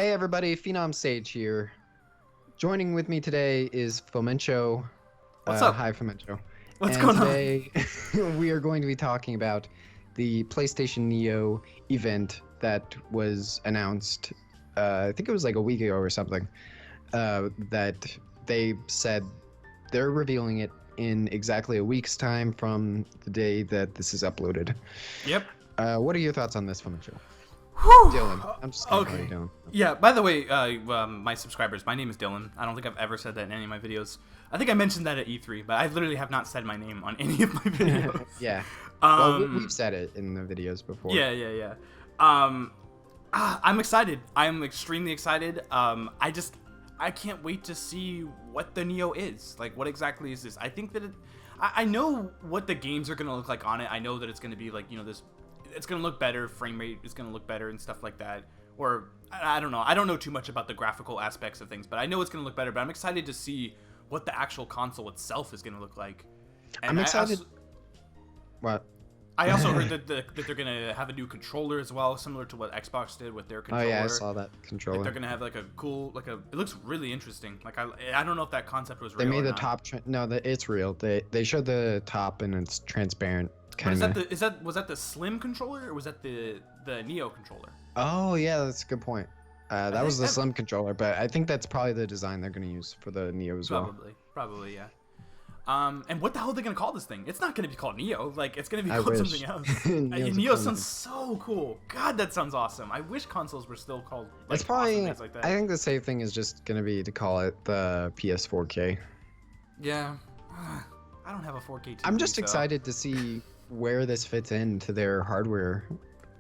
Hey everybody, PhenomSage here. Joining with me today is Fomento. What's up? Hi Fomento. What's And going on? today we are going to be talking about the PlayStation Neo event that was announced, I think it was like a week ago or something, that they said they're revealing it in exactly a week's time from the day that this is uploaded. Yep. What are your thoughts on this, Fomento? Whew. Dylan. I'm just going to call you Okay. Dylan. Yeah, by the way, my subscribers, my name is Dylan. I don't think I've ever said that in any of my videos. I think I mentioned that at E3, but I literally have not said my name on any of my videos. Yeah. Well, we've said it in the videos before. Yeah. I'm excited. I'm extremely excited. I can't wait to see what the Neo is. Like, what exactly is this? I think that I know what the games are going to look like on it. I know that it's going to be like, this, it's going to look better. Frame rate is going to look better and stuff like that. Or, I don't know. I don't know too much about the graphical aspects of things, but I know it's going to look better. But I'm excited to see what the actual console itself is going to look like. And I'm excited. What? I also heard that they're gonna have a new controller as well, similar to what Xbox did with their controller. Oh yeah, I saw that controller. Like they're gonna have like a cool, it looks really interesting. Like I don't know if that concept was real. They made or the not. top. It's real. They showed the top and it's transparent. Kind of. Was that the Slim controller or was that the Neo controller? Oh yeah, that's a good point. That was the Slim controller, but I think that's probably the design they're gonna use for the Neo as well. Probably, yeah. And what the hell are they gonna call this thing? It's not gonna be called Neo. Like, it's gonna be I called wish. something else. Neo sounds so cool. God, that sounds awesome. I wish consoles were still called. Like, It's probably. awesome things like that. I think the safe thing is just gonna be to call it the PS4K. Yeah. I don't have a 4K TV. I'm just so. excited to see where this fits into their hardware,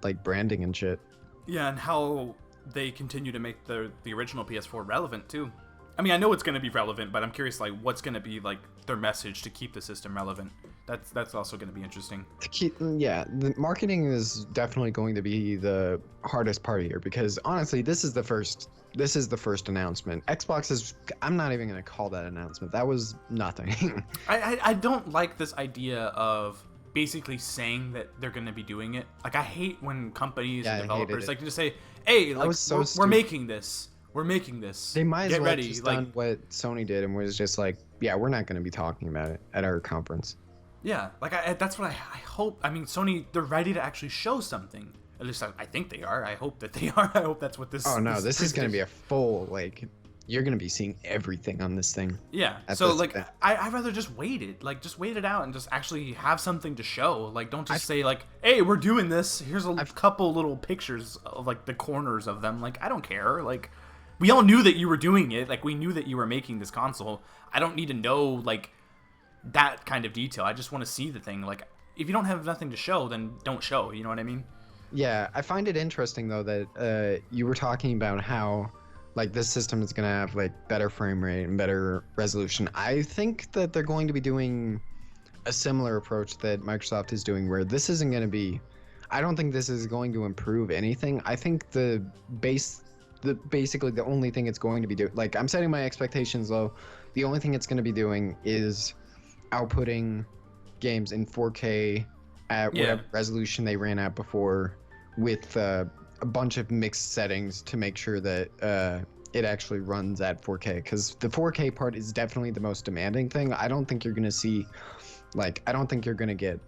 like branding and shit. Yeah, and how they continue to make the original PS4 relevant too. I mean, I know it's going to be relevant, but I'm curious, like, what's going to be like their message to keep the system relevant. That's also going to be interesting. The marketing is definitely going to be the hardest part here because honestly, this is the first announcement. Xbox is. I'm not even going to call that announcement. That was nothing. I don't like this idea of basically saying that they're going to be doing it. Like, I hate when companies and developers like to just say, "Hey, like, we're making this." We're making this. They might as well have just done what Sony did and was just like, yeah, we're not going to be talking about it at our conference. Yeah, like that's what I hope. I mean, Sony, they're ready to actually show something. At least I think they are. I hope that they are. I hope that's what this. Oh no, this is going to be a full you're going to be seeing everything on this thing. Yeah. So like, I'd rather just wait it. Like, just wait it out and just actually have something to show. Like, don't just say like, hey, we're doing this. Here's a couple little pictures of like the corners of them. Like, I don't care. Like. We all knew that you were doing it. Like, we knew that you were making this console. I don't need to know, like, that kind of detail. I just want to see the thing. Like, if you don't have nothing to show, then don't show. You know what I mean? Yeah, I find it interesting, though, that you were talking about how, like, this system is going to have, like, better frame rate and better resolution. I think that they're going to be doing a similar approach that Microsoft is doing, where this isn't going to be... I don't think this is going to improve anything. I think basically the only thing it's going to be doing, like, I'm setting my expectations low. The only thing it's going to be doing is outputting games in 4K at whatever resolution they ran at before, with a bunch of mixed settings to make sure that it actually runs at 4K, because the 4K part is definitely the most demanding thing. I don't think you're going to see, like, I don't think you're going to get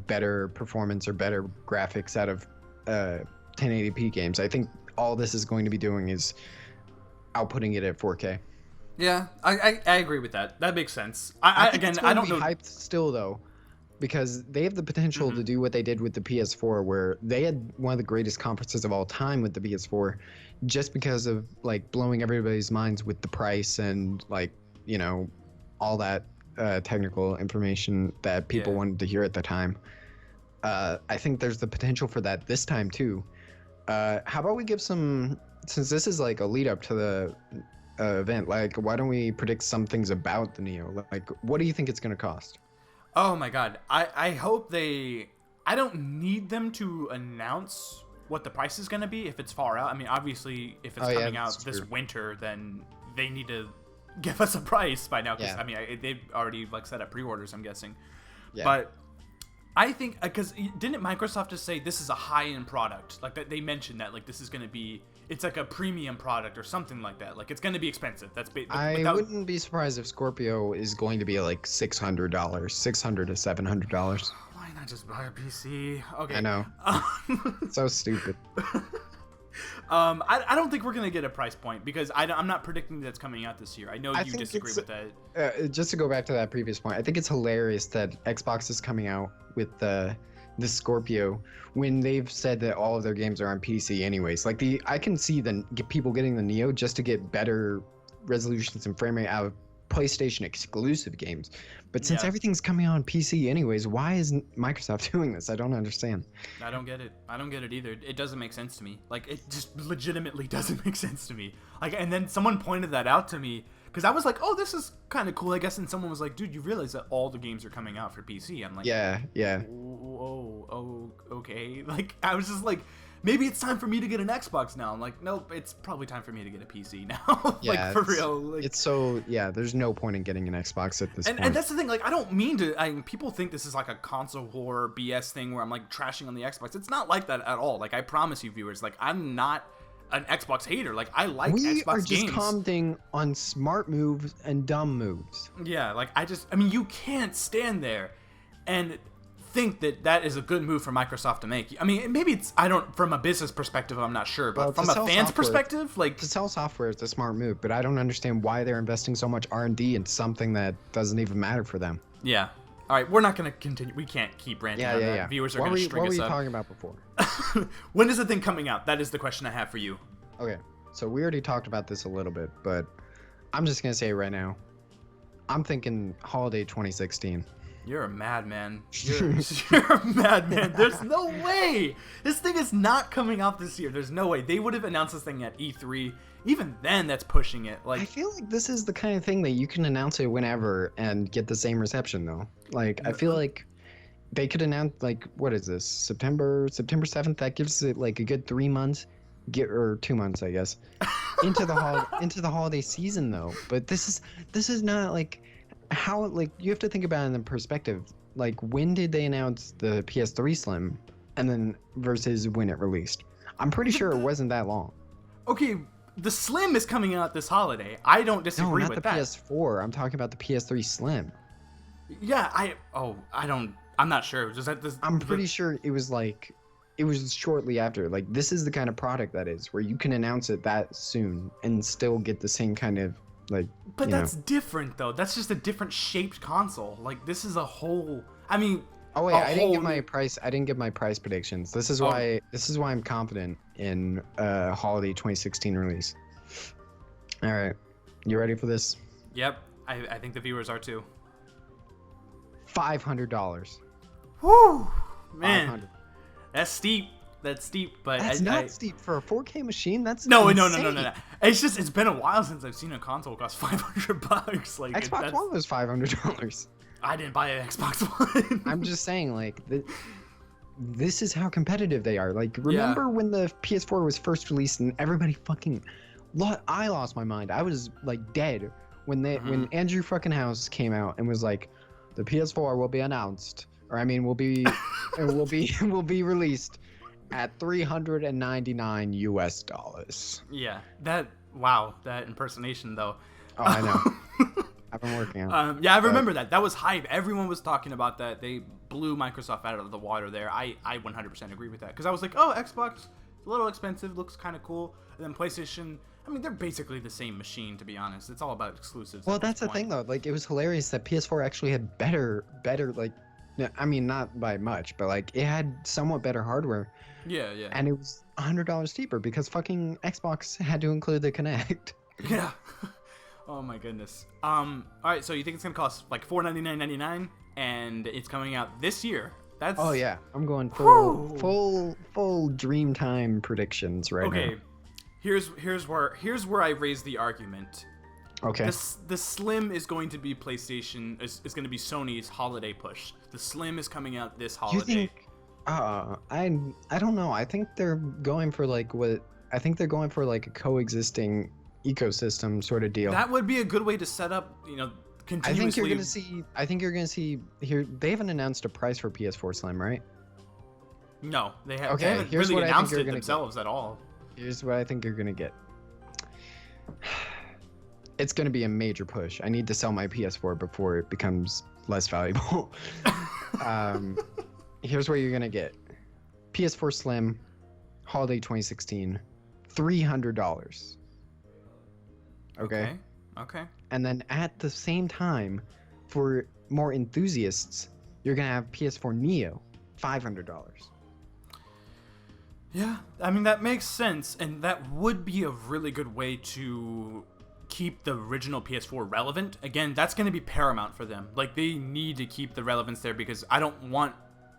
better performance or better graphics out of 1080p games. I think all this is going to be doing is outputting it at 4K. Yeah, I agree with that. That makes sense. I don't know. Hyped still though, because they have the potential to do what they did with the PS4, where they had one of the greatest conferences of all time with the PS4, just because of like blowing everybody's minds with the price and like, all that technical information that people wanted to hear at the time. I think there's the potential for that this time too. How about we give some, since this is like a lead up to the event, like, why don't we predict some things about the Neo? Like, what do you think it's going to cost? Oh my god. I hope I don't need them to announce what the price is going to be if it's far out. I mean, obviously, if it's coming out this winter, then they need to give us a price by now. Because, I mean, they've already like set up pre-orders, I'm guessing. Yeah. But I think, because didn't Microsoft just say this is a high-end product? Like, that they mentioned that, like, this is going to be it's like a premium product or something like that. Like it's going to be expensive. I wouldn't be surprised if Scorpio is going to be like $600, $600 to $700. Why not just buy a PC? Okay. I know. So stupid. I don't think we're gonna get a price point because I'm not predicting that's coming out this year. I know you disagree with that. Just to go back to that previous point, I think it's hilarious that Xbox is coming out with the Scorpio when they've said that all of their games are on PC anyways. Like I can see people getting the Neo just to get better resolutions and frame rate out of PlayStation exclusive games. But since everything's coming out on PC anyways, why is Microsoft doing this? I don't understand. I don't get it. I don't get it either. It doesn't make sense to me. Like it just legitimately doesn't make sense to me. Like, and then someone pointed that out to me because I was like, oh, this is kind of cool, I guess. And someone was like, dude, you realize that all the games are coming out for PC? I'm like, yeah. Oh, okay. Like I was just like, maybe it's time for me to get an Xbox now. I'm like, nope, it's probably time for me to get a PC now. Yeah, like for real. Like, it's so there's no point in getting an Xbox at this point. And that's the thing. Like, I don't mean to. People think this is like a console war BS thing where I'm like trashing on the Xbox. It's not like that at all. Like I promise you, viewers. Like I'm not an Xbox hater. Like I like Xbox games. We are just commenting on smart moves and dumb moves. Yeah. Like I mean, you can't stand there and think that is a good move for Microsoft to make. I mean, maybe from a business perspective, I'm not sure, but from a fan's perspective, like to sell software is a smart move, but I don't understand why they're investing so much R&D in something that doesn't even matter for them. Yeah. All right, we're not going to continue. We can't keep ranting on that. Yeah. Viewers are going to string us up. What were you talking about before? When is the thing coming out? That is the question I have for you. Okay, so we already talked about this a little bit, but I'm just going to say it right now. I'm thinking holiday 2016. You're a madman. You're a madman. There's no way. This thing is not coming out this year. There's no way. They would have announced this thing at E3. Even then, that's pushing it. Like I feel like this is the kind of thing that you can announce it whenever and get the same reception, though. Like I feel like they could announce, like, what is this? September 7th. That gives it like a good 3 months, or 2 months, I guess, into the holiday season, though. But this is not like. How, like, you have to think about it in the perspective, like, when did they announce the PS3 Slim and then versus when it released? I'm pretty sure it wasn't that long. Okay, the Slim is coming out this holiday. I don't disagree with that. No, not the PS4. I'm talking about the PS3 Slim. Yeah, I'm not sure. I'm pretty sure it was shortly after. Like, this is the kind of product that is, where you can announce it that soon and still get the same kind of, like, but that's different though. That's just a different shaped console. Like this is a whole. I mean. Oh wait, I didn't give my price. I didn't give my price predictions. This is why. This is why I'm confident in holiday 2016 release. All right, you ready for this? Yep, I think the viewers are too. $500. Whoo, man, that's steep. That's steep, but that's not steep for a 4K machine. That's no. insane. It's been a while since I've seen a console cost $500. Like Xbox One was $500. I didn't buy an Xbox One. I'm just saying, like, this is how competitive they are. Like, remember when the PS4 was first released and everybody fucking, I lost my mind. I was like dead when when Andrew fucking House came out and was like, the PS4 will be announced, or I mean, will be released at $399 US. Yeah, that impersonation though. Oh, I know. I've been working on it. Yeah, I remember that. That was hype. Everyone was talking about that. They blew Microsoft out of the water there. I 100% agree with that because I was like, oh, Xbox, a little expensive, looks kind of cool, and then PlayStation. I mean, they're basically the same machine, to be honest. It's all about exclusives. Well, that's the thing though. Like, it was hilarious that PS4 actually had better like. I mean, not by much, but like it had somewhat better hardware. Yeah. And it was $100 cheaper because fucking Xbox had to include the Kinect. Yeah. Oh my goodness. All right. So you think it's gonna cost like $499.99, and it's coming out this year? That's. Oh yeah, I'm going full Dreamtime predictions right now. Okay. Here's where I raise the argument. Okay. The Slim is going to be PlayStation. Is going to be Sony's holiday push. The Slim is coming out this holiday. You think? I don't know. I think they're going for like a coexisting ecosystem sort of deal. That would be a good way to set up, continuously. I think you're gonna see here. They haven't announced a price for PS4 Slim, right? No, they haven't really announced it themselves at all. Here's what I think you're gonna get. It's gonna be a major push. I need to sell my PS4 before it becomes less valuable. Here's what you're gonna get. PS4 Slim, Holiday 2016, $300. Okay? Okay. And then at the same time, for more enthusiasts, you're gonna have PS4 Neo, $500. Yeah, I mean, that makes sense, and that would be a really good way to keep the original PS4 relevant. Again, that's going to be paramount for them. Like, they need to keep the relevance there, because I don't want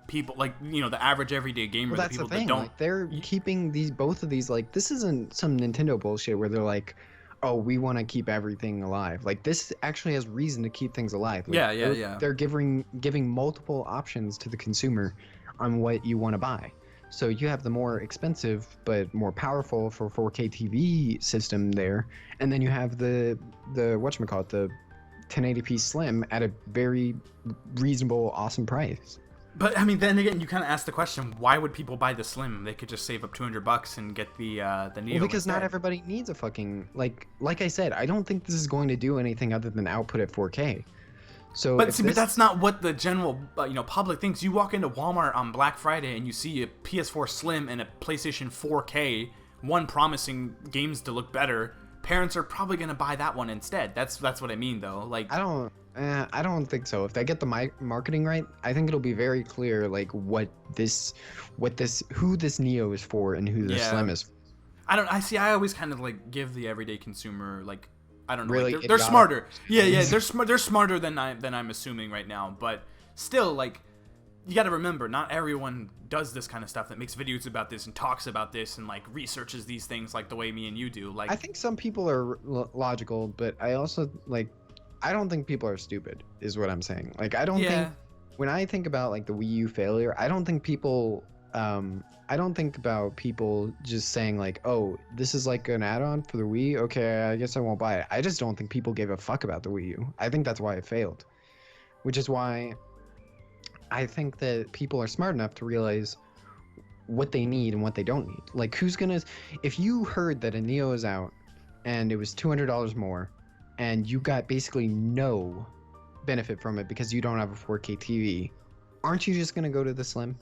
people, like, you know, the average everyday gamer, Well, that's the people the thing. that don't... Like, they're keeping both of these, like, this isn't some Nintendo bullshit where they're like, oh, we want to keep everything alive. Like, this actually has reason to keep things alive. Like, Yeah. They're giving multiple options to the consumer on what you want to buy. So you have the more expensive but more powerful for 4K TV system there, and then you have the whatchamacallit, the 1080p Slim at a very reasonable, awesome price. But I mean, then again, you kind of ask the question: why would people buy the Slim? They could just save up $200 and get the Neo. Well, because instead. not everybody needs a fucking like I said, I don't think this is going to do anything other than output at 4K. So, but see, but that's not what the general public thinks. You walk into Walmart on Black Friday and you see a PS4 Slim and a PlayStation 4K, one promising games to look better. Parents are probably gonna buy that one instead. That's what I mean, though. Like, I don't think so. If they get the marketing right, I think it'll be very clear, like who this Neo is for and who the Slim is. I always kind of like give the everyday consumer, like, I don't know. Really, like they're smarter. Yeah. They're smarter than I'm assuming right now. But still, like, you got to remember, not everyone does this kind of stuff, that makes videos about this and talks about this and like researches these things like the way me and you do. Like, I think some people are logical, but I also I don't think people are stupid. Is what I'm saying. Like, I don't think when I think about like the Wii U failure, I don't think people. I don't think about people just saying like, oh, this is like an add-on for the Wii. Okay, I guess I won't buy it. I just don't think people gave a fuck about the Wii U. I think that's why it failed, which is why I think that people are smart enough to realize what they need and what they don't need. Like, if you heard that a Neo is out and it was $200 more and you got basically no benefit from it because you don't have a 4K TV, aren't you just gonna go to the Slim?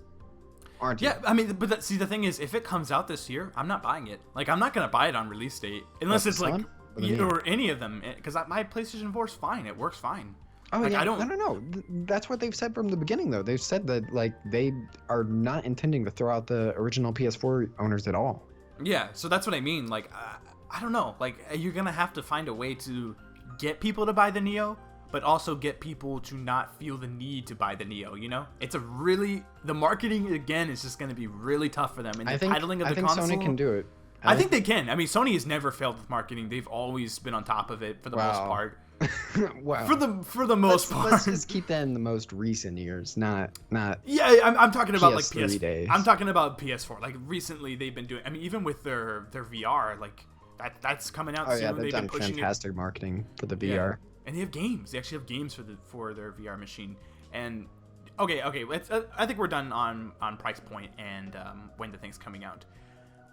Aren't you? Yeah, I mean, but the thing is, if it comes out this year, I'm not buying it. Like, I'm not gonna buy it on release date unless it's like or any of them, because my PlayStation 4 is fine. It works fine. Oh, like, yeah, I don't. No. That's what they've said from the beginning, though. They've said that like they are not intending to throw out the original PS4 owners at all. Yeah, so that's what I mean. Like, I don't know. Like, you're gonna have to find a way to get people to buy the Neo, but also get people to not feel the need to buy the Neo, you know? It's the marketing, again, is just going to be really tough for them. And the titling of the console... I think Sony can do it. I think they can. I mean, Sony has never failed with marketing. They've always been on top of it for the most part. Wow. For the most part. Let's just keep that in the most recent years, not... Yeah, I'm talking about PS3 like PS... days. I'm talking about PS4. Like, recently they've been doing... I mean, even with their VR, like, that's coming out soon. Yeah, they've done pushing fantastic marketing for the VR. Yeah. And they have games. They actually have games for their VR machine. And okay. I think we're done on price point and when the thing's coming out.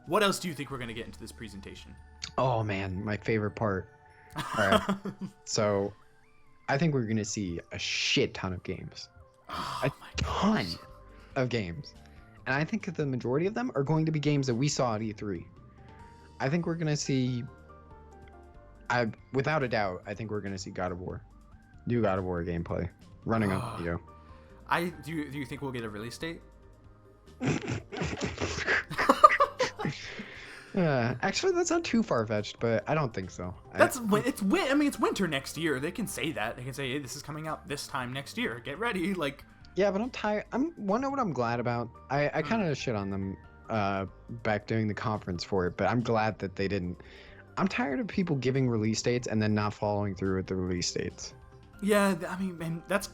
What else do you think we're gonna get into this presentation? Oh man, my favorite part. All right. So, I think we're gonna see a shit ton of games. A ton of games, and I think the majority of them are going to be games that we saw at E3. I think we're gonna see. Without a doubt, I think we're gonna see God of War, new God of War gameplay running on video. Do you think we'll get a release date? Actually, that's not too far fetched, but I don't think so. It's winter next year. They can say that. They can say, hey, this is coming out this time next year. Get ready, like. Yeah, but I'm tired. Wanna know what I'm glad about? I kind of shit on them back during the conference for it, but I'm glad that they didn't. I'm tired of people giving release dates and then not following through with the release dates. Yeah, I mean, and that's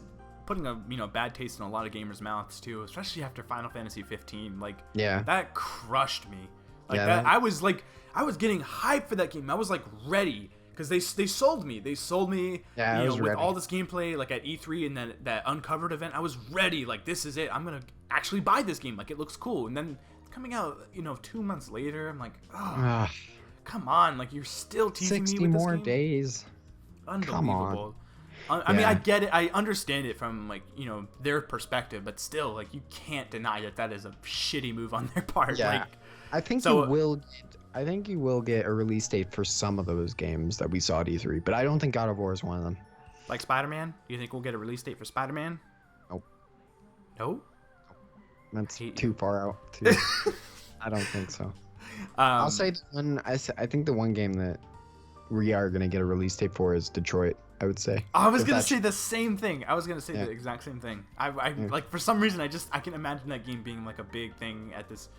putting a bad taste in a lot of gamers' mouths too, especially after Final Fantasy 15. Like, yeah, that crushed me. Like, yeah, I was getting hyped for that game. I was like ready because they sold me. They sold me. Yeah, with ready. All this gameplay, like at E3 and that Uncovered event. I was ready. Like, this is it. I'm gonna actually buy this game. Like, it looks cool. And then coming out, 2 months later. I'm like, oh, Ugh, come on, like you're still teasing me 60 with this more game. days. Come on. Unbelievable. I mean, I get it. I understand it from like their perspective, but still, like you can't deny that is a shitty move on their part. Yeah, Like, I think so you will. I think you will get a release date for some of those games that we saw at E3, but I don't think God of War is one of them. like Spider-Man, you think we'll get a release date for Spider-Man? Nope. No. That's Hate too you. far out. I don't think so. I'll say the one. I think the one game that we are gonna get a release date for is Detroit. I would say. I was If gonna that's- say the same thing. I was gonna say Yeah. the exact same thing. I like for some reason I can imagine that game being like a big thing at this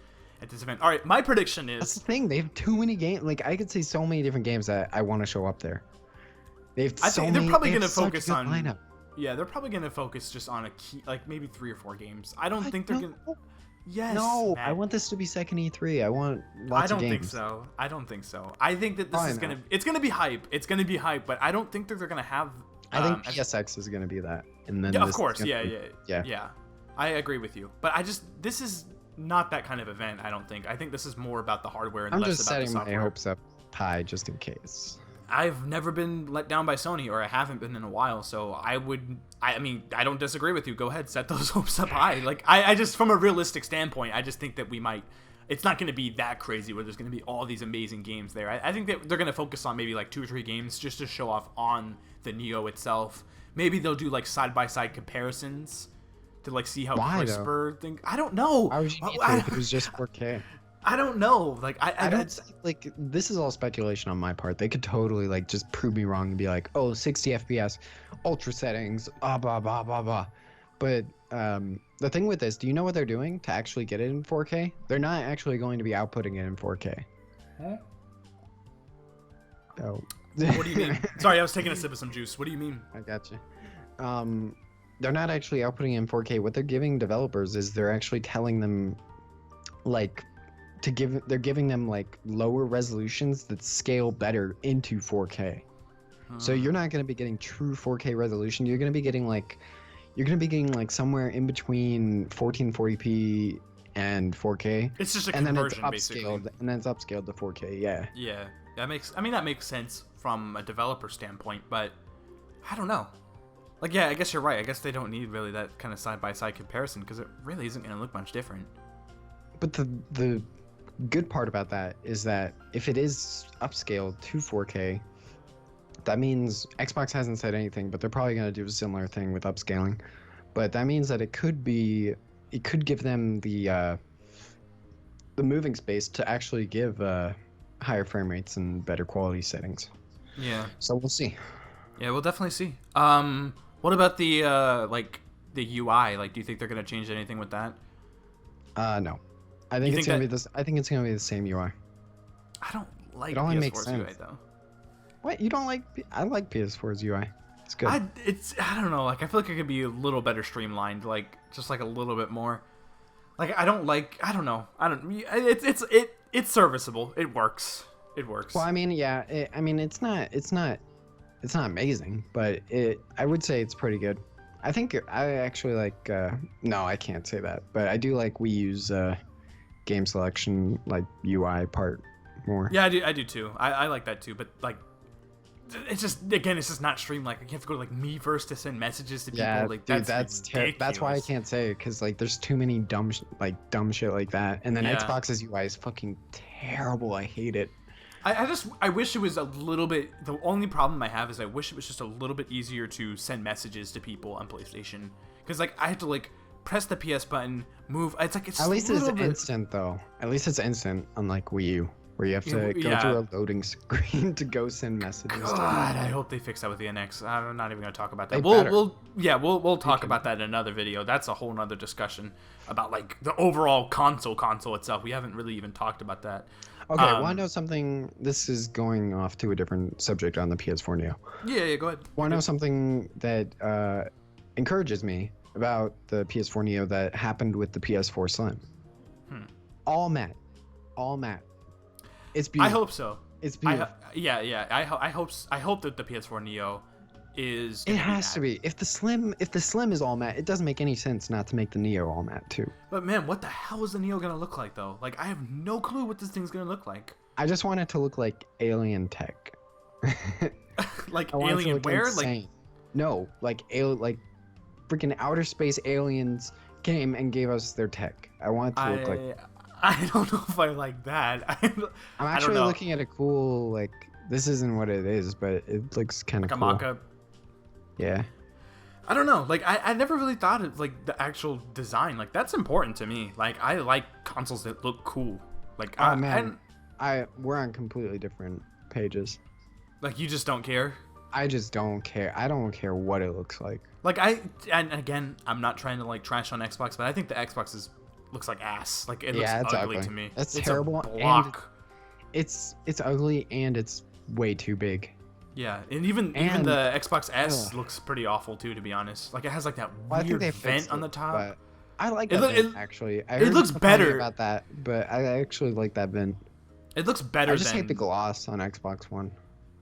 event. All right, my prediction That's the is thing. They have too many games. Like I could say so many different games that I want to show up there. They have I so think many. they're probably they have gonna such a focus good on lineup. yeah, they're probably gonna focus just on a key like maybe 3 or 4 games. I don't What? think they're No. gonna. Yes. No, I Matt. want this to be second E3. I want lots I don't of games. think so. I don't think so. I think that this Probably is not. it's gonna be hype. It's gonna be hype, but I don't think that they're gonna have. I think as- PSX is going to be that, and then Yeah, of this is course. gonna Yeah, be- yeah. I agree with you, but this is not that kind of event. I don't think. I think this is more about the hardware and I'm less just about the setting my software. hopes up high just in case. I've never been let down by Sony, or I haven't been in a while, so I mean, I don't disagree with you. Go ahead, set those hopes up high. Like, I just, from a realistic standpoint, I just think that it's not going to be that crazy where there's going to be all these amazing games there. I think that they're going to focus on maybe like 2 or 3 games just to show off on the Neo itself. Maybe they'll do like side-by-side comparisons to like see how Why, though? crisper things. I don't know. Why would you need to if it was just 4K? I don't know. Like, I don't like. This is all speculation on my part. They could totally like just prove me wrong and be like, "Oh, 60 FPS, ultra settings, blah blah blah blah." But the thing with this, do you know what they're doing to actually get it in 4K? They're not actually going to be outputting it in 4K. Huh? Oh. What do you mean? Sorry, I was taking a sip of some juice. What do you mean? I got you. They're not actually outputting it in 4K. What they're giving developers is they're actually telling them, like, they're giving them like lower resolutions that scale better into 4K. So you're not going to be getting true 4K resolution. You're going to be getting like somewhere in between 1440p and 4K. It's just a And then it's conversion, basically. upscaled, and then it's upscaled to 4K. Yeah. Yeah, that makes sense from a developer standpoint, but I don't know. Like, yeah, I guess you're right. I guess they don't need really that kind of side-by-side comparison because it really isn't going to look much different. But the good part about that is that if it is upscaled to 4K, that means Xbox hasn't said anything, but they're probably going to do a similar thing with upscaling. But that means that it could give them the moving space to actually give higher frame rates and better quality settings. Yeah. So we'll see. Yeah, we'll definitely see. What about the UI? Like, do you think they're going to change anything with that? No. I think it's think gonna be this. I think it's gonna be the same UI. I don't like It only PS4's makes UI sense. though. What, you don't like? I like PS4's UI. It's good. I don't know. Like, I feel like it could be a little better streamlined. Like, just like a little bit more. Like, I don't know. It's serviceable. It works. It works. Well, I mean, yeah. It's not amazing, but I would say it's pretty good. I think I actually like. No, I can't say that, but I do like Wii U's game selection, like UI part more. Yeah, I do too. I like that too. But like, it's just not streamlined. Like, you have to go to like Miiverse to send messages to people. Yeah, Like, dude, that's that's why I ridiculous. can't say it, because like there's too many dumb shit like that, and then Yeah. Xbox's UI is fucking terrible. I hate it. I wish it was a little bit. The only problem I have is I wish it was just a little bit easier to send messages to people on PlayStation. Because like I have to like press the PS button, move. It's like it's At least a it's little bit. instant though. At least it's instant, unlike Wii U, where you have to go Yeah. through a loading screen to go send messages. to God, I hope they fix that with the NX. I'm not even gonna talk about that. They We'll better. we'll talk about that in another video. That's a whole nother discussion about like the overall console itself. We haven't really even talked about that. Okay, want to know something? This is going off to a different subject on the PS4 Neo. Yeah, go ahead. Want to know something that encourages me about the PS4 Neo that happened with the PS4 Slim? All matte. It's beautiful. I hope so. It's beautiful. I hope that the PS4 Neo is. It has to be. If the Slim is all matte, it doesn't make any sense not to make the Neo all matte too. But man, what the hell is the Neo gonna look like though? Like I have no clue what this thing's gonna look like. I just want it to look like alien tech. Like Alienware? Insane. No, like freaking outer space aliens came and gave us their tech. I want it to look like. I don't know if I like that. I'm actually looking at a cool like. This isn't what it is, but it looks kind of like cool. A mock-up. Yeah. I don't know. Like I never really thought of like the actual design. Like that's important to me. Like I like consoles that look cool. Like oh man, we're on completely different pages. Like you just don't care. I just don't care. I don't care what it looks like. Like and again, I'm not trying to like trash on Xbox, but I think the Xbox looks like ass. Like it looks ugly to me. It's terrible. A block. And it's ugly and it's way too big. Yeah, and even the Xbox S looks pretty awful too, to be honest. Like it has like that weird vent on the top. I like that vent, actually. I heard it looks better about that, but I actually like that vent. It looks better. I just hate the gloss on Xbox One.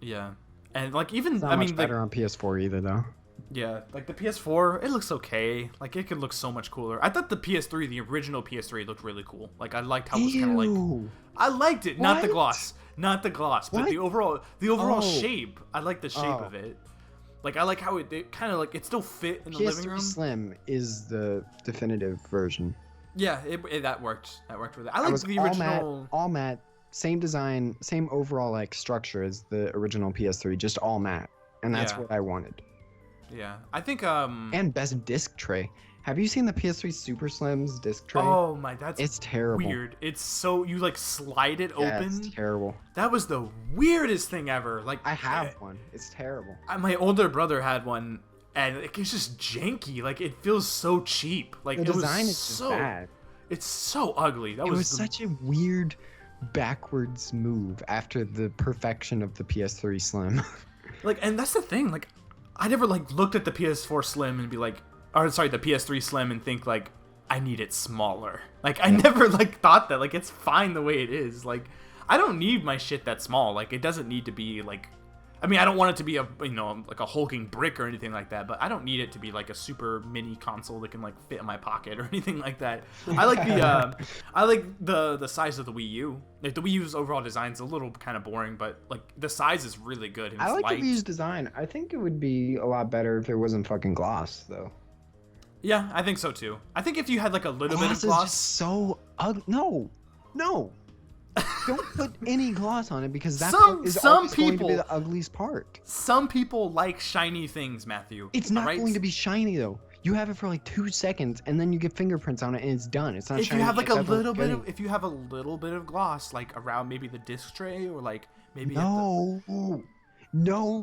Yeah, and like even it's not much better on PS4 either, though. Yeah, like the PS4, it looks okay. Like it could look so much cooler. I thought the PS3, the original PS3, looked really cool. Like I liked how it was kind of like. I liked it, not the gloss, but the overall shape. I like the shape of it. Like I like how it kind of like it still fit in the living room. PS3 Slim is the definitive version. Yeah, that worked. That worked with it. I like the original. All matte, same design, same overall like structure as the original PS3, just all matte, and that's what I wanted. Yeah, I think and best disc tray. Have you seen the PS3 Super Slim's disc tray? Oh my, it's terrible. Weird. It's so you like slide it open. It's terrible. That was the weirdest thing ever. Like I have one. It's terrible. My older brother had one, and it's just janky. Like it feels so cheap. Like the design is so bad. It's so ugly. It was such a weird backwards move after the perfection of the PS3 Slim. Like, and that's the thing. Like, I never like looked at the PS4 Slim and be like, or sorry, the PS3 Slim and think like, I need it smaller. Like, I never like thought that. Like, it's fine the way it is. Like, I don't need my shit that small. Like, it doesn't need to be like. I mean, I don't want it to be like a hulking brick or anything like that, but I don't need it to be like a super mini console that can like fit in my pocket or anything like that. I like the size of the Wii U. Like the Wii U's overall design is a little kind of boring, but like the size is really good. I like the Wii U's design. I think it would be a lot better if it wasn't fucking gloss, though. Yeah, I think so too. I think if you had like a little bit of gloss, is just so ugly. No. Don't put any gloss on it because that is always going to be the ugliest part. Some people like shiny things, Matthew. It's not going to be shiny though. You have it for like 2 seconds and then you get fingerprints on it and it's done. It's not shiny. If you have like a little bit of, if you have a little bit of gloss, like around maybe the disc tray or like maybe no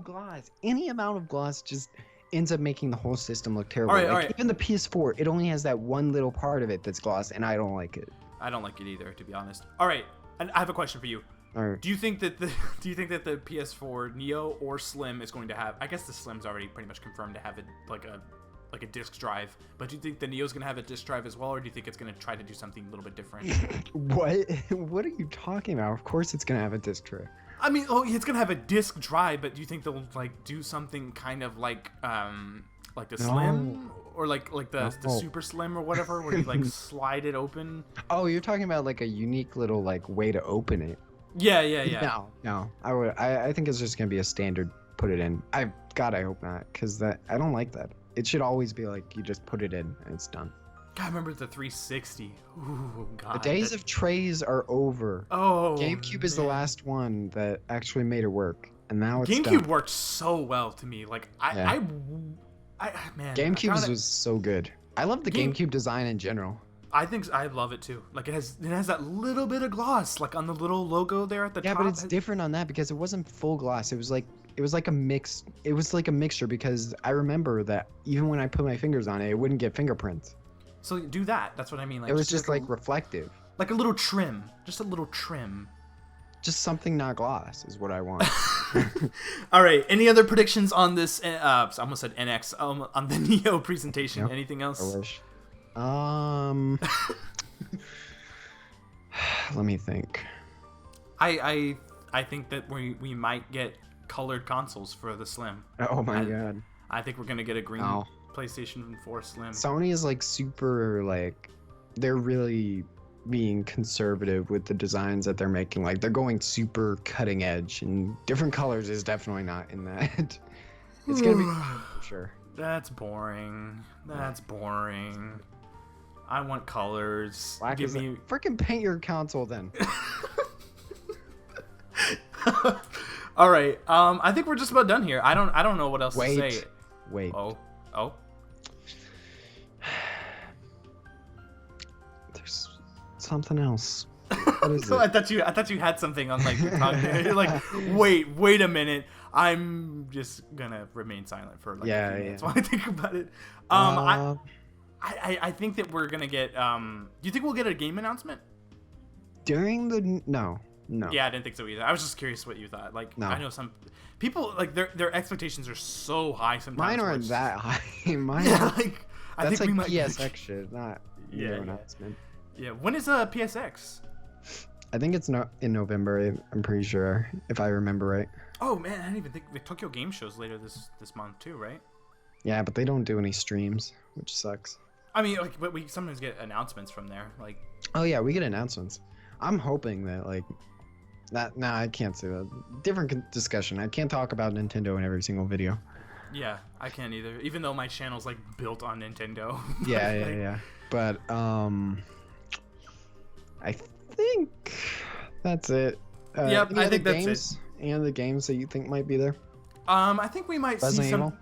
gloss. Any amount of gloss just ends up making the whole system look terrible. All right. Even the PS4, it only has that one little part of it that's gloss, and I don't like it. I don't like it either, to be honest. All right. And I have a question for you. Right. Do you think that the PS4 Neo or Slim is going to have? I guess the Slim's already pretty much confirmed to have it like a disc drive. But do you think the Neo's going to have a disc drive as well, or do you think it's going to try to do something a little bit different? What are you talking about? Of course, it's going to have a disc drive. I mean, it's going to have a disc drive, but do you think they'll like do something kind of like the Slim? Or like the Super Slim or whatever, where you like slide it open. Oh, you're talking about like a unique little like way to open it. Yeah. No. I think it's just gonna be a standard. Put it in. I hope not, because I don't like that. It should always be like you just put it in and it's done. God, I remember the 360. Ooh, God. The days of trays are over. Oh. GameCube is the last one that actually made it work, and now it's GameCube done. worked so well to me. Like man, GameCube was so good. I love the GameCube design in general. I love it too. Like it has that little bit of gloss, like on the little logo there at the top. Yeah, but it's different on that because it wasn't full gloss. It was like a mix. It was like a mixture because I remember that even when I put my fingers on it, it wouldn't get fingerprints. So do that. That's what I mean. Like it was just like reflective. Like a little trim. Just a little trim. Just something not gloss is what I want. All right. Any other predictions on this? I almost said NX. On the Neo presentation. Nope. Anything else? I wish. Let me think. I think that we might get colored consoles for the Slim. Oh my god. I think we're gonna get a green PlayStation 4 Slim. Sony is like super like, they're really being conservative with the designs that they're making. Like they're going super cutting edge, and different colors is definitely not in that. It's gonna be for sure. That's boring. That's boring. I want colors. Black Give me freaking paint your console then. All right. I think we're just about done here. I don't know what else to say. Wait. Oh. There's something else. What is So it? I thought you had something on like your tongue. You're like, wait a minute. I'm just gonna remain silent for like a few minutes while I think about it. I think that we're gonna get. Do you think we'll get a game announcement? During the no. Yeah, I didn't think so either. I was just curious what you thought. Like, no. I know some people like their expectations are so high sometimes. Mine aren't that high. Mine. Yeah, like I think like we might PSX shit, not announcement. Yeah, when is PSX? I think it's not in November. I'm pretty sure, if I remember right. Oh man, I didn't even think the Tokyo Game Show's later this month too, right? Yeah, but they don't do any streams, which sucks. I mean, like, but we sometimes get announcements from there, like. Oh yeah, we get announcements. I'm hoping that like, that. Nah, I can't say that. Different discussion. I can't talk about Nintendo in every single video. Yeah, I can't either. Even though my channel's like built on Nintendo. Yeah. But I think that's it. Yep, I think that's it. And the games that you think might be there. I think we might see some. Evil?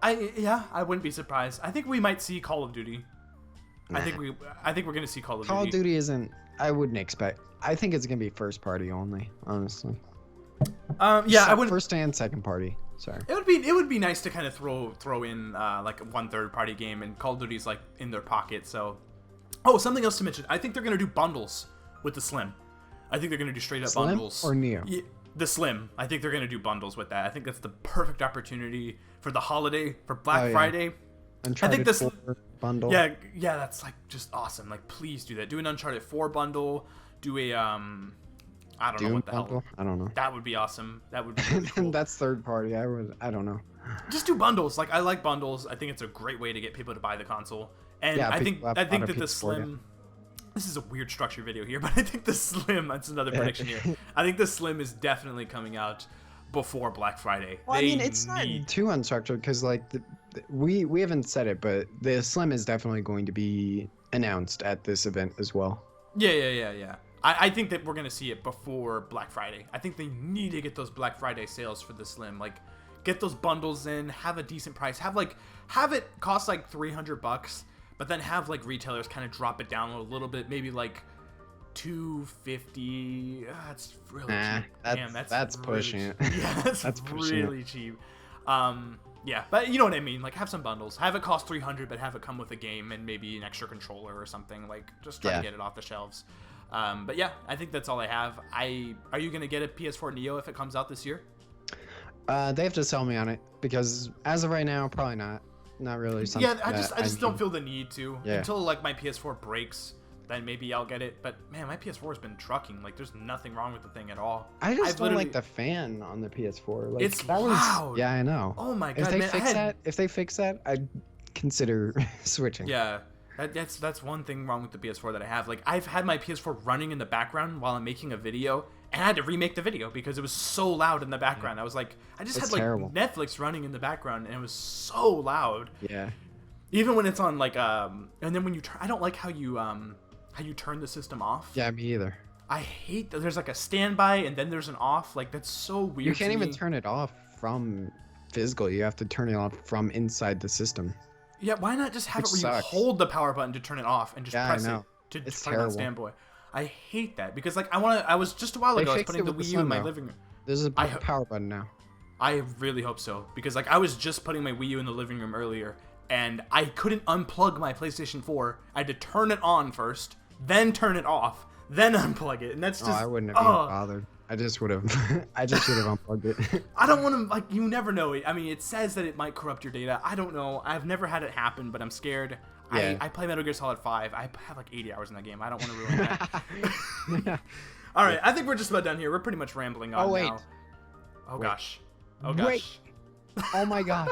I wouldn't be surprised. I think we might see Call of Duty. Nah. I think we're gonna see Call of Duty. Call of Duty isn't. I wouldn't expect. I think it's gonna be first party only, honestly. I wouldn't. First and second party. Sorry. It would be nice to kind of throw in like one third party game, and Call of Duty's like in their pocket. So, something else to mention. I think they're gonna do bundles with the Slim. I think they're gonna do straight up Slim bundles. or Neo? Yeah, the Slim. I think they're gonna do bundles with that. I think that's the perfect opportunity for the holiday, for Black Friday. Uncharted I think this 4 bundle. Yeah, that's like just awesome. Like, please do that. Do an Uncharted 4 bundle. Do a I don't know what the bundle? hell. I don't know. That would be awesome. That would be really cool. That's third party. I don't know. Just do bundles. Like, I like bundles. I think it's a great way to get people to buy the console. And I think that the Slim. This is a weird structure video here, but I think the Slim. That's another prediction here. I think the Slim is definitely coming out before Black Friday. Well, I mean, it's not too unstructured because like we haven't said it, but the Slim is definitely going to be announced at this event as well. Yeah. I think that we're gonna see it before Black Friday. I think they need to get those Black Friday sales for the Slim. Like, get those bundles in, have a decent price, have it cost like $300, but then have like retailers kind of drop it down a little bit, maybe like $250. That's really cheap. Damn, that's really pushing it. Yeah, that's really cheap. Yeah, but you know what I mean. Like, have some bundles. Have it cost $300, but have it come with a game and maybe an extra controller or something. Like, just try to get it off the shelves. But yeah, I think that's all I have. Are you gonna get a PS4 Neo if it comes out this year? They have to sell me on it because as of right now, probably not. Not really. Yeah, I just don't feel the need to until like my PS4 breaks. Then maybe I'll get it. But man, my PS4 has been trucking. Like, there's nothing wrong with the thing at all. I just don't like the fan on the PS4. Like, it's loud. Yeah, I know. Oh my god, if they fix that, I'd consider switching. Yeah. That's one thing wrong with the PS4 that I have. Like, I've had my PS4 running in the background while I'm making a video, and I had to remake the video because it was so loud in the background. I was like, I just had like terrible. Netflix running in the background, and it was so loud. Yeah. Even when it's on like and then when you turn, I don't like how you turn the system off. Yeah, me either. I hate that there's like a standby and then there's an off. Like, that's so weird. You can't even turn it off from physical. You have to turn it off from inside the system. Yeah, why not just have it where you hold the power button to turn it off and just press it to put it on standby? I hate that because like I was just a while ago I was putting the Wii U in my living room. There's a power button now. I really hope so because like I was just putting my Wii U in the living room earlier and I couldn't unplug my PlayStation 4. I had to turn it on first, then turn it off, then unplug it, and that's just. I wouldn't have been bothered. I just would have unplugged it. I don't want to, like, you never know. I mean, it says that it might corrupt your data. I don't know. I've never had it happen, but I'm scared. Yeah. I play Metal Gear Solid 5. I have like 80 hours in that game. I don't want to ruin that. All right, I think we're just about done here. We're pretty much rambling on now. Oh Wait. gosh. Oh Wait. gosh. Oh my god.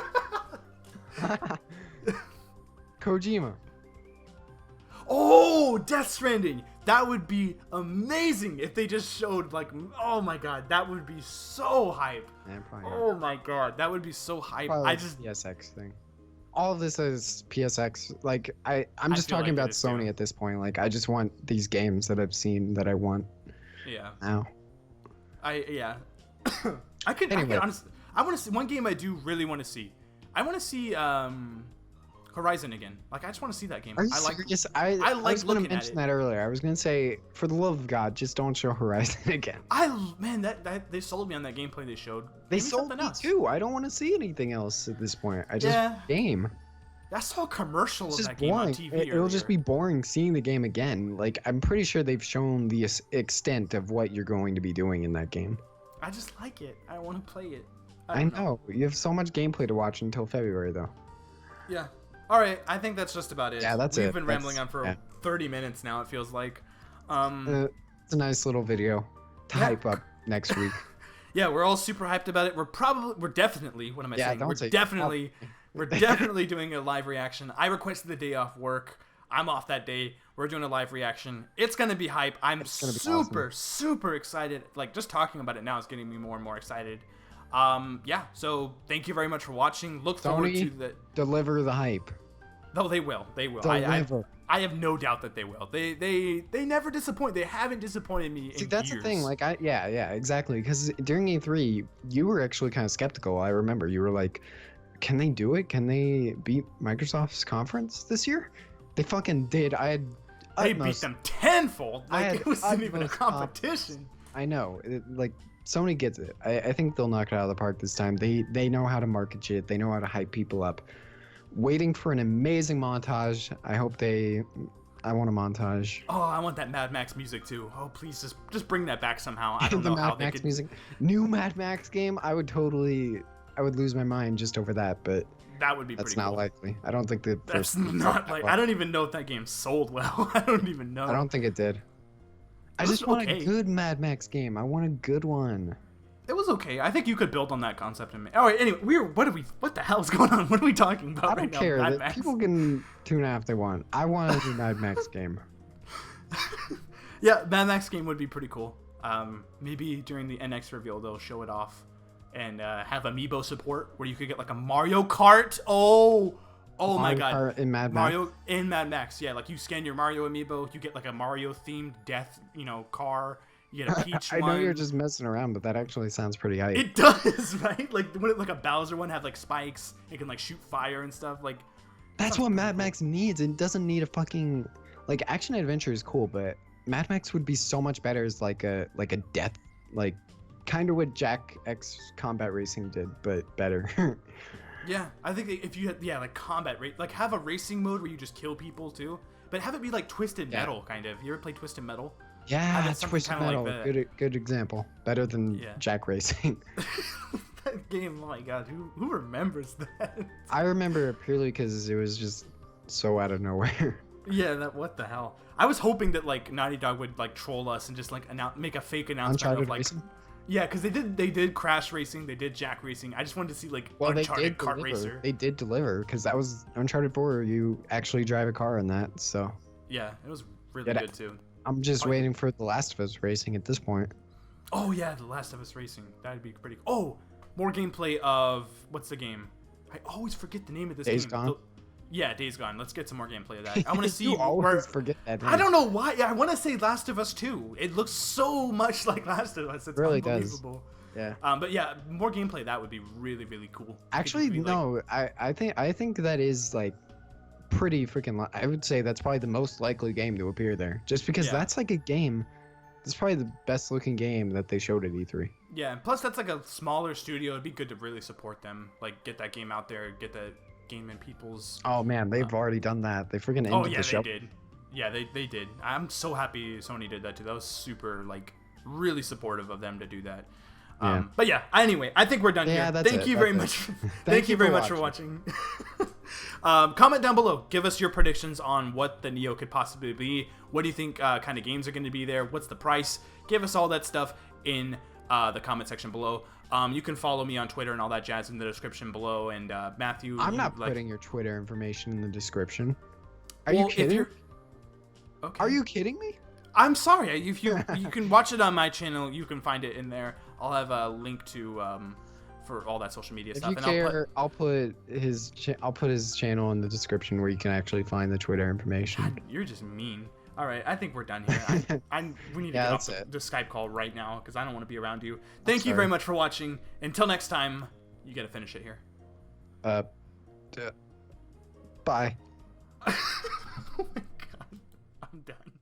Kojima. Oh, Death Stranding. That would be amazing if they just showed like, oh my god, that would be so hype. Yeah, probably not. Oh my god, that would be so hype. Probably I just PSX thing. All of this is PSX. Like I'm just feel talking like it about is Sony too. at this point. Like I just want these games that I've seen that I want yeah. now. Yeah. I could Anyway. honestly, I want to see one game I do really want to see. I want to see Horizon again. Like I just want to see that game. Are you I like serious? I I like was going to looking at mention it. that earlier. I was going to say, for the love of God, just don't show Horizon again. Man, that they sold me on that gameplay they showed. They Give me sold something me else. too. I don't want to see anything else at this point. I just Yeah. game. I saw a commercial It's of just that game on boring. TV. It'll just be earlier. boring seeing the game again. Like I'm pretty sure they've shown the extent of what you're going to be doing in that game. I just like it. I want to play it. I don't know. You have so much gameplay to watch until February though. Yeah. All right. I think that's just about it. Yeah, that's We've it. been rambling on for 30 minutes now. It feels like. It's a nice little video to Yeah. hype up next week. Yeah, we're all super hyped about it. We're definitely. What am I Yeah, saying? don't We're say- definitely. We're definitely doing a live reaction. I requested the day off work. I'm off that day. We're doing a live reaction. It's gonna be hype. I'm gonna be super excited. Like just talking about it now is getting me more and more excited. Yeah. So thank you very much for watching. Look forward to Sony, the. deliver the hype. No, they will. They will. Deliver. I have no doubt that they will. They never disappoint. They haven't disappointed me in See, that's years. the thing. Like, yeah, exactly. Because during E3, you were actually kind of skeptical. I remember you were like, "Can they do it? Can they beat Microsoft's conference this year?" They fucking did. I had. They beat utmost- them tenfold. I Like had it wasn't even a utmost competition. I know. Like Sony gets it. I think they'll knock it out of the park this time. They know how to market shit. They know how to hype people up. Waiting for an amazing montage. I hope they. I want a montage. Oh, I want that Mad Max music too. Oh, please just bring that back somehow. I don't the know Mad how they Max could. music. New Mad Max game. I would lose my mind just over that, but That would be that's pretty not cool. likely. I don't think the That's first. not like. I don't even know if that game sold well. I don't even know. I don't think it did. I was just want okay. a good Mad Max game. I want a good one. It was okay. I think you could build on that concept. All right. Anyway, what the hell is going on? What are we talking about I right don't now? care. Mad That Max? people can tune out if they want. I want a new Mad Max game. Yeah, Mad Max game would be pretty cool. Maybe during the NX reveal they'll show it off and have amiibo support where you could get like a Mario Kart. Oh my Mario god. Kart in Mad Max. Mario in Mad Max, yeah, like you scan your Mario amiibo, you get like a Mario themed death, car. You get a Peach I know one. you're just messing around, but that actually sounds pretty hype. It does, right? Like wouldn't like a Bowser one have like spikes? It can like shoot fire and stuff. Like That's what Mad Max needs. It doesn't need a fucking like action adventure is cool, but Mad Max would be so much better as like a death, like kind of what Jack X Combat Racing did, but better. yeah, I think if you had like combat like have a racing mode where you just kill people too, but have it be like Twisted Metal kind of. You ever play Twisted Metal? Yeah, something Twisted kinda like Metal. that. Good example. Better than Yeah. Jack Racing. That game, oh my god, who remembers that? I remember it purely because it was just so out of nowhere. Yeah, what the hell? I was hoping that like Naughty Dog would like troll us and just like make a fake announcement Uncharted of like Racing? yeah, because they did Crash Racing, they did Jack Racing. I just wanted to see like Well, Uncharted Kart Racer. They did deliver because that was Uncharted 4. You actually drive a car in that, so Yeah, it was really Yeah, good too. I'm just Oh, waiting for The Last of Us Racing at this point. Oh yeah, The Last of Us Racing. That'd be pretty. Oh, more gameplay of what's the game? I always forget the name of this Days game. Gone? Yeah, Days Gone. Let's get some more gameplay of that. I want to see You where. always forget that. I don't know why. Yeah, I want to say Last of Us 2. It looks so much like Last of Us. It's Really does. unbelievable. Yeah. But yeah, more gameplay. That would be really, really cool. Actually, It could be, no. I think that is like pretty freaking. I would say that's probably the most likely game to appear there, just because Yeah. that's like a game. That's probably the best looking game that they showed at E3. Yeah, and plus that's like a smaller studio. It'd be good to really support them. Like get that game out there, get that game in people's. Oh man, they've already done that. They freaking ended Oh yeah, the show. they did. Yeah, they did. I'm so happy Sony did that too. That was super like really supportive of them to do that. Yeah. But yeah, anyway, I think we're done Yeah, here. that's Thank it, you very that's much. it. Thank you very much for watching. Comment down below. Give us your predictions on what the Neo could possibly be. What do you think kind of games are going to be there? What's the price? Give us all that stuff in the comment section below. You can follow me on Twitter and all that jazz in the description below. And Matthew, I'm not putting your Twitter information in the description. Are you well, kidding? if you're okay. Are you kidding me? I'm sorry. If you can watch it on my channel, you can find it in there. I'll have a link to for all that social media stuff. If you care, I'll put his channel in the description where you can actually find the Twitter information. God, you're just mean. All right, I think we're done here. We need to get off the Skype call right now because I don't want to be around you. Thank you very much for watching. Until next time, you got to finish it here. Bye. Oh my God, I'm done.